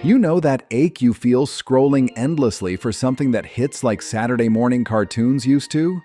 You know that ache you feel scrolling endlessly for something that hits like Saturday morning cartoons used to?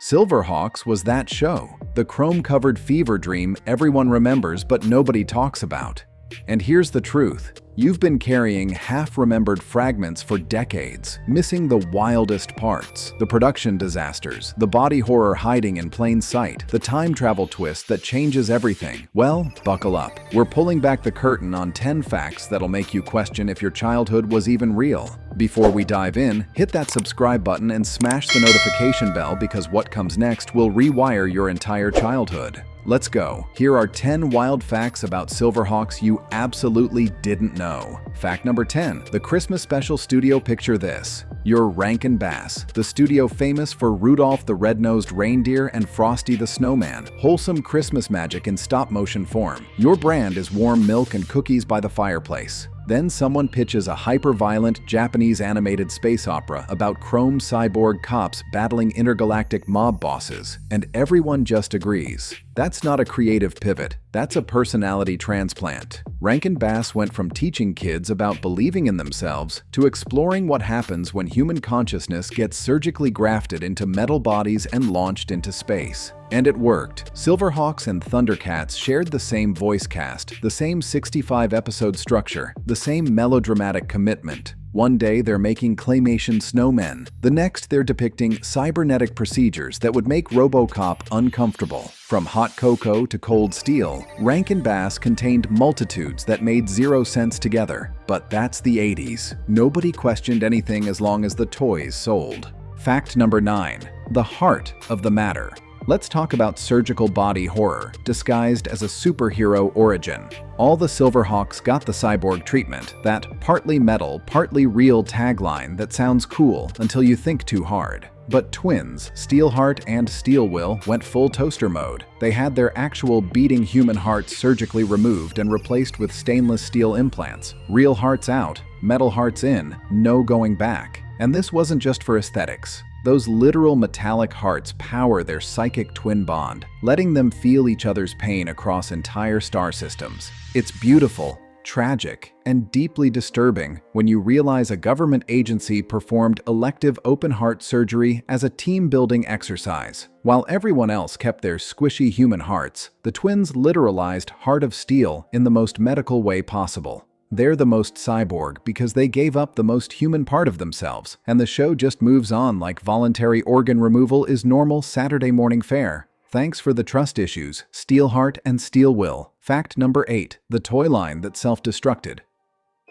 SilverHawks was that show, the chrome-covered fever dream everyone remembers but nobody talks about. And here's the truth. You've been carrying half-remembered fragments for decades, missing the wildest parts, the production disasters, the body horror hiding in plain sight, the time travel twist that changes everything. Well, buckle up. We're pulling back the curtain on 10 facts that'll make you question if your childhood was even real. Before we dive in, hit that subscribe button and smash the notification bell because what comes next will rewire your entire childhood. Let's go. Here are 10 wild facts about SilverHawks you absolutely didn't know. Fact number 10. The Christmas special studio. Picture this. You're Rankin Bass, the studio famous for Rudolph the Red-Nosed Reindeer and Frosty the Snowman, wholesome Christmas magic in stop-motion form. Your brand is warm milk and cookies by the fireplace. Then someone pitches a hyper-violent Japanese animated space opera about chrome cyborg cops battling intergalactic mob bosses, and everyone just agrees. That's not a creative pivot, that's a personality transplant. Rankin Bass went from teaching kids about believing in themselves to exploring what happens when human consciousness gets surgically grafted into metal bodies and launched into space. And it worked. SilverHawks and Thundercats shared the same voice cast, the same 65-episode structure, the same melodramatic commitment. One day they're making claymation snowmen. The next they're depicting cybernetic procedures that would make RoboCop uncomfortable. From hot cocoa to cold steel, Rankin Bass contained multitudes that made zero sense together. But that's the 80s. Nobody questioned anything as long as the toys sold. Fact number 9. The heart of the matter. Let's talk about surgical body horror, disguised as a superhero origin. All the SilverHawks got the cyborg treatment, that partly metal, partly real tagline that sounds cool until you think too hard. But twins, Steelheart and Steelwill, went full toaster mode. They had their actual beating human hearts surgically removed and replaced with stainless steel implants. Real hearts out, metal hearts in, no going back. And this wasn't just for aesthetics. Those literal metallic hearts power their psychic twin bond, letting them feel each other's pain across entire star systems. It's beautiful, tragic, and deeply disturbing when you realize a government agency performed elective open-heart surgery as a team-building exercise. While everyone else kept their squishy human hearts, the twins literalized Heart of Steel in the most medical way possible. They're the most cyborg because they gave up the most human part of themselves, and the show just moves on like voluntary organ removal is normal Saturday morning fare. Thanks for the trust issues, Steelheart and Steelwill. Fact number 8. The toy line that self-destructed.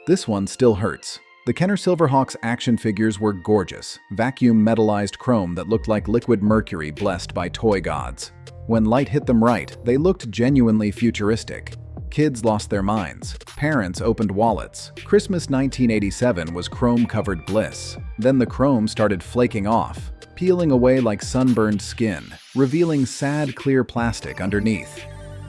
This one still hurts. The Kenner SilverHawks action figures were gorgeous, vacuum metallized chrome that looked like liquid mercury blessed by toy gods. When light hit them right, they looked genuinely futuristic. Kids lost their minds. Parents opened wallets. Christmas 1987 was chrome-covered bliss. Then the chrome started flaking off, peeling away like sunburned skin, revealing sad, clear plastic underneath.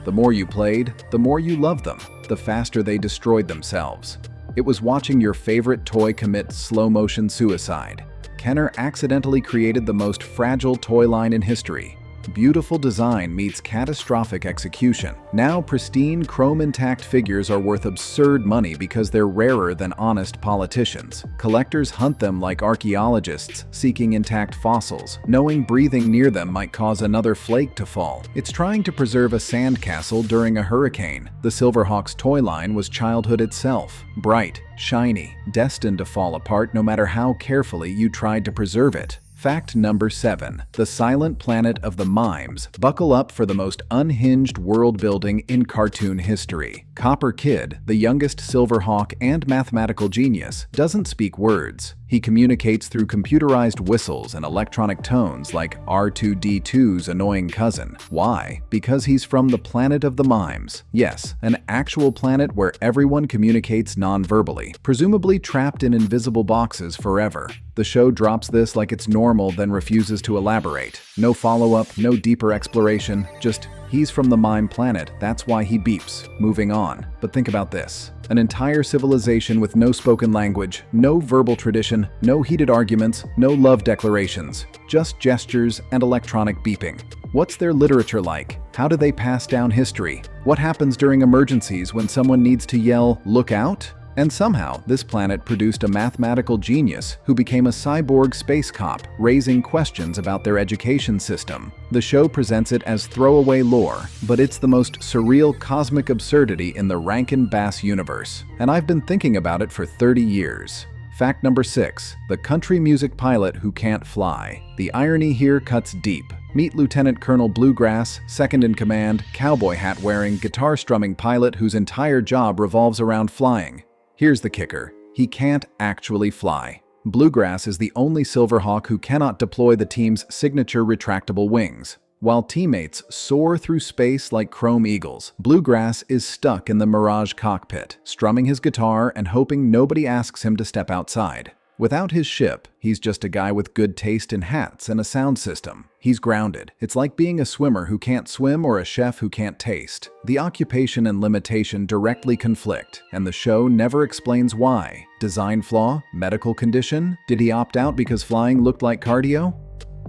The more you played, the more you loved them, the faster they destroyed themselves. It was watching your favorite toy commit slow-motion suicide. Kenner accidentally created the most fragile toy line in history. Beautiful design meets catastrophic execution. Now pristine chrome-intact figures are worth absurd money because they're rarer than honest politicians. Collectors hunt them like archaeologists seeking intact fossils, knowing breathing near them might cause another flake to fall. It's trying to preserve a sandcastle during a hurricane. The SilverHawks toy line was childhood itself. Bright, shiny, destined to fall apart no matter how carefully you tried to preserve it. Fact number 7. The silent planet of the mimes. Buckle up for the most unhinged world building in cartoon history. Copper Kid, the youngest SilverHawk and mathematical genius, doesn't speak words. He communicates through computerized whistles and electronic tones like R2-D2's annoying cousin. Why? Because he's from the planet of the mimes. Yes, an actual planet where everyone communicates non-verbally, presumably trapped in invisible boxes forever. The show drops this like it's normal, then refuses to elaborate. No follow-up, no deeper exploration, just he's from the mime planet, that's why he beeps. Moving on. But think about this. An entire civilization with no spoken language, no verbal tradition, no heated arguments, no love declarations, just gestures and electronic beeping. What's their literature like? How do they pass down history? What happens during emergencies when someone needs to yell, "Look out"? And somehow, this planet produced a mathematical genius who became a cyborg space cop, raising questions about their education system. The show presents it as throwaway lore, but it's the most surreal cosmic absurdity in the Rankin Bass universe. And I've been thinking about it for 30 years. Fact number 6. The country music pilot who can't fly. The irony here cuts deep. Meet Lieutenant Colonel Bluegrass, second in command, cowboy hat-wearing, guitar-strumming pilot whose entire job revolves around flying. Here's the kicker. He can't actually fly. Bluegrass is the only SilverHawk who cannot deploy the team's signature retractable wings. While teammates soar through space like chrome eagles, Bluegrass is stuck in the Mirage cockpit, strumming his guitar and hoping nobody asks him to step outside. Without his ship, he's just a guy with good taste in hats and a sound system. He's grounded. It's like being a swimmer who can't swim or a chef who can't taste. The occupation and limitation directly conflict, and the show never explains why. Design flaw? Medical condition? Did he opt out because flying looked like cardio?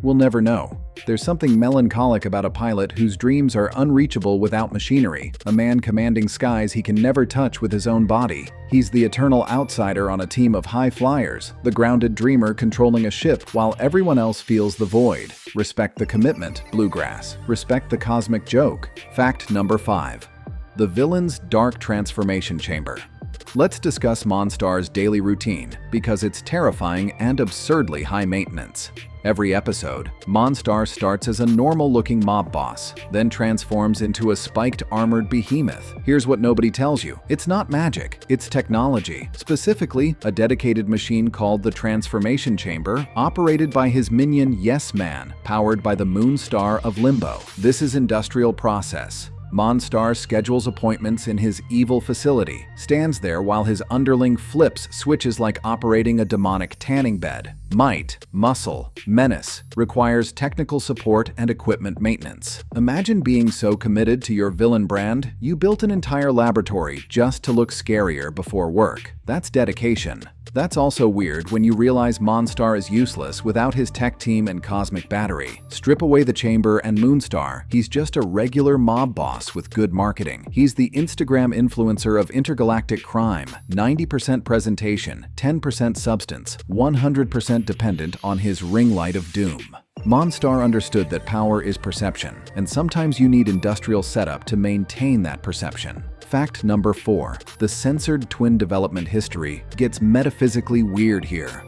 We'll never know. There's something melancholic about a pilot whose dreams are unreachable without machinery, a man commanding skies he can never touch with his own body. He's the eternal outsider on a team of high flyers, the grounded dreamer controlling a ship while everyone else feels the void. Respect the commitment, Bluegrass. Respect the cosmic joke. Fact number 5. The villain's dark transformation chamber. Let's discuss Mon Star's daily routine, because it's terrifying and absurdly high maintenance. Every episode, Mon Star starts as a normal-looking mob boss, then transforms into a spiked armored behemoth. Here's what nobody tells you. It's not magic, it's technology. Specifically, a dedicated machine called the Transformation Chamber, operated by his minion Yes Man, powered by the Mon Star of Limbo. This is industrial process. Mon Star schedules appointments in his evil facility, stands there while his underling flips switches like operating a demonic tanning bed. Might, muscle, menace requires technical support and equipment maintenance. Imagine being so committed to your villain brand, you built an entire laboratory just to look scarier before work. That's dedication. That's also weird when you realize Mon Star is useless without his tech team and cosmic battery. Strip away the chamber and Mon Star, he's just a regular mob boss with good marketing. He's the Instagram influencer of intergalactic crime, 90% presentation, 10% substance, 100% dependent on his ring light of doom. Mon Star understood that power is perception, and sometimes you need industrial setup to maintain that perception. Fact number 4. The censored twin development history gets metaphysically weird here.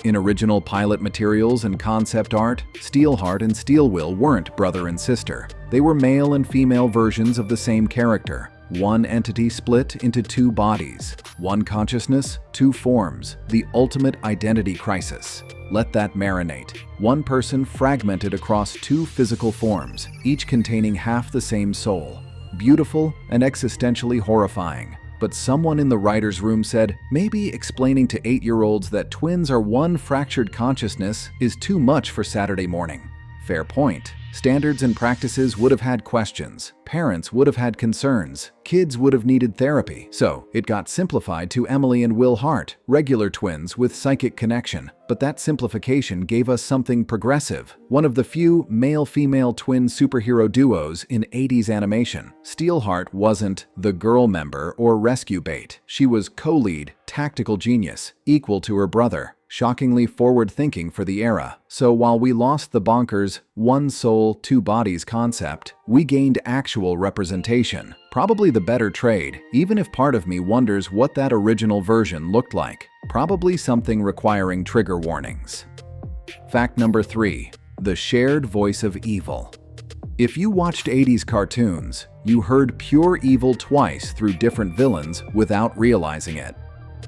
In original pilot materials and concept art, Steelheart and Steelwill weren't brother and sister. They were male and female versions of the same character. One entity split into two bodies. One consciousness, two forms. The ultimate identity crisis. Let that marinate. One person fragmented across two physical forms, each containing half the same soul. Beautiful and existentially horrifying. But someone in the writer's room said, maybe explaining to 8-year-olds that twins are one fractured consciousness is too much for Saturday morning. Fair point. Standards and practices would have had questions. Parents would have had concerns. Kids would have needed therapy. So it got simplified to Emily and Will Hart, regular twins with psychic connection. But that simplification gave us something progressive. One of the few male-female twin superhero duos in 80s animation. Steelheart wasn't the girl member or rescue bait. She was co-lead, tactical genius, equal to her brother. Shockingly forward-thinking for the era. So while we lost the bonkers one soul, two bodies concept, we gained actual representation. Probably the better trade, even if part of me wonders what that original version looked like. Probably something requiring trigger warnings. Fact number 3. The shared voice of evil. If you watched 80s cartoons, you heard pure evil twice through different villains without realizing it.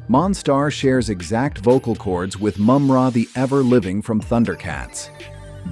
Mon Star shares exact vocal cords with Mumra the Ever-Living from Thundercats.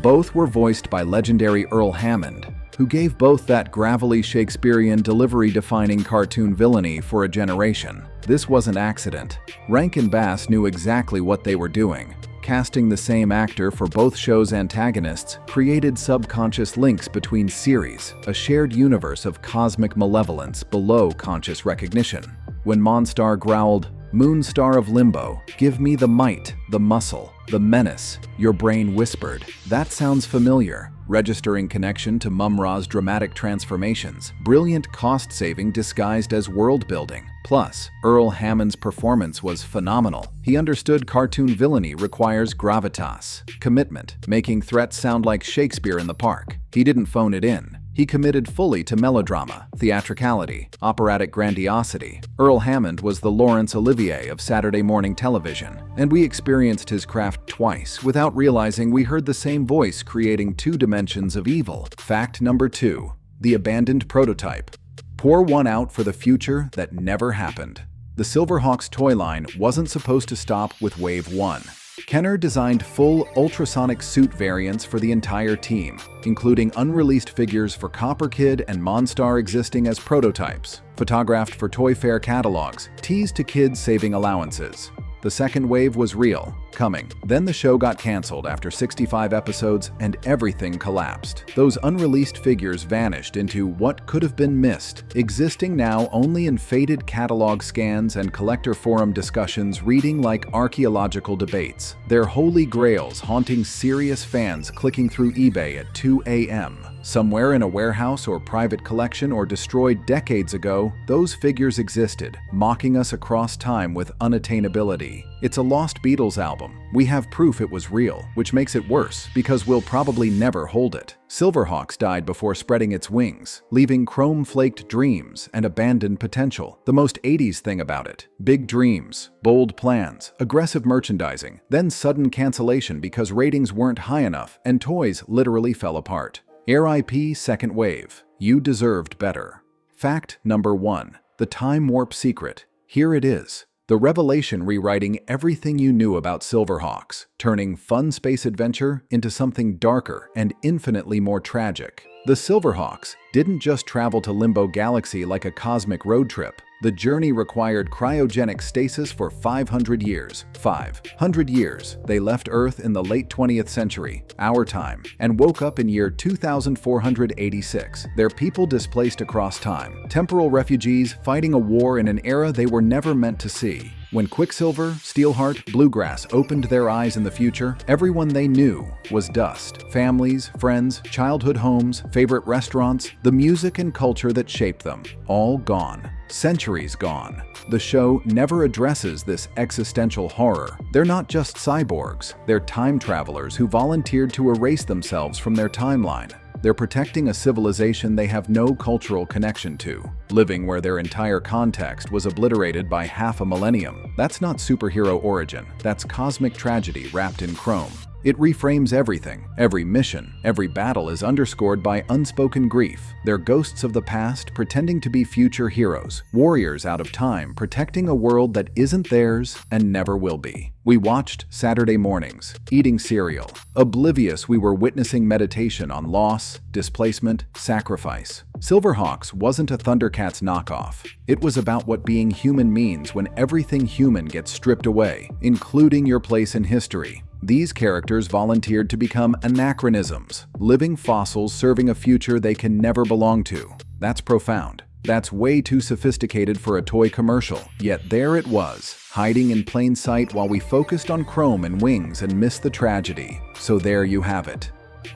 Both were voiced by legendary Earl Hammond, who gave both that gravelly Shakespearean delivery-defining cartoon villainy for a generation. This was an accident. Rankin Bass knew exactly what they were doing. Casting the same actor for both shows' antagonists created subconscious links between series, a shared universe of cosmic malevolence below conscious recognition. When Mon Star growled, "Mon Star of Limbo, give me the might, the muscle," The menace. Your brain whispered, "That sounds familiar," registering connection to Mumra's dramatic transformations, brilliant cost-saving disguised as world-building. Plus, Earl Hammond's performance was phenomenal. He understood cartoon villainy requires gravitas, commitment, making threats sound like Shakespeare in the park. He didn't phone it in. He committed fully to melodrama, theatricality, operatic grandiosity. Earl Hammond was the Laurence Olivier of Saturday morning television, and we experienced his craft twice without realizing we heard the same voice creating two dimensions of evil. Fact number 2. The abandoned prototype. Pour one out for the future that never happened. The SilverHawks toy line wasn't supposed to stop with Wave 1. Kenner designed full ultrasonic suit variants for the entire team, including unreleased figures for Copper Kid and Mon Star existing as prototypes, photographed for Toy Fair catalogs, teased to kids saving allowances. The second wave was real, coming. Then the show got canceled after 65 episodes and everything collapsed. Those unreleased figures vanished into what could have been missed, existing now only in faded catalog scans and collector forum discussions reading like archaeological debates. Their holy grails haunting serious fans clicking through eBay at 2 a.m. Somewhere in a warehouse or private collection or destroyed decades ago, those figures existed, mocking us across time with unattainability. It's a Lost Beatles album. We have proof it was real, which makes it worse because we'll probably never hold it. SilverHawks died before spreading its wings, leaving chrome-flaked dreams and abandoned potential. The most 80s thing about it: big dreams, bold plans, aggressive merchandising, then sudden cancellation because ratings weren't high enough and toys literally fell apart. RIP Second Wave. You deserved better. Fact number 1. The Time Warp Secret. Here it is. The revelation rewriting everything you knew about SilverHawks, turning fun space adventure into something darker and infinitely more tragic. The SilverHawks didn't just travel to Limbo Galaxy like a cosmic road trip. The journey required cryogenic stasis for 500 years. 500 years. They left Earth in the late 20th century, our time, and woke up in year 2486. Their people displaced across time, temporal refugees fighting a war in an era they were never meant to see. When Quicksilver, Steelheart, Bluegrass opened their eyes in the future, everyone they knew was dust. Families, friends, childhood homes, favorite restaurants, the music and culture that shaped them, all gone. Centuries gone. The show never addresses this existential horror. They're not just cyborgs, they're time travelers who volunteered to erase themselves from their timeline. They're protecting a civilization they have no cultural connection to, living where their entire context was obliterated by half a millennium. That's not superhero origin, that's cosmic tragedy wrapped in chrome. It reframes everything. Every mission, every battle is underscored by unspoken grief. They're ghosts of the past pretending to be future heroes, warriors out of time protecting a world that isn't theirs and never will be. We watched Saturday mornings, eating cereal, oblivious we were witnessing meditation on loss, displacement, sacrifice. SilverHawks wasn't a Thundercats knockoff. It was about what being human means when everything human gets stripped away, including your place in history. These characters volunteered to become anachronisms, living fossils serving a future they can never belong to. That's profound. That's way too sophisticated for a toy commercial. Yet there it was, hiding in plain sight while we focused on chrome and wings and missed the tragedy. So there you have it.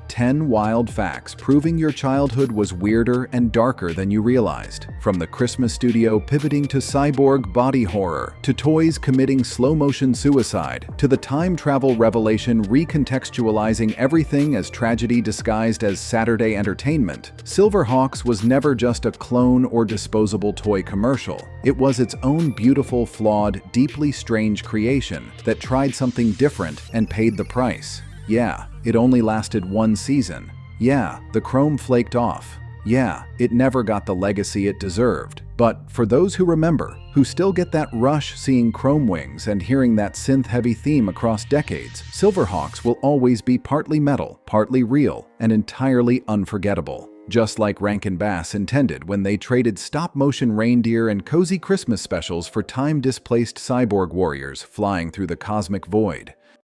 10 wild facts proving your childhood was weirder and darker than you realized. From the Christmas studio pivoting to cyborg body horror, to toys committing slow-motion suicide, to the time travel revelation recontextualizing everything as tragedy disguised as Saturday entertainment, SilverHawks was never just a clone or disposable toy commercial. It was its own beautiful, flawed, deeply strange creation that tried something different and paid the price. Yeah, it only lasted one season. Yeah, the chrome flaked off. Yeah, it never got the legacy it deserved. But for those who remember, who still get that rush seeing chrome wings and hearing that synth-heavy theme across decades, SilverHawks will always be partly metal, partly real, and entirely unforgettable. Just like Rankin Bass intended when they traded stop-motion reindeer and cozy Christmas specials for time-displaced cyborg warriors flying through the cosmic void.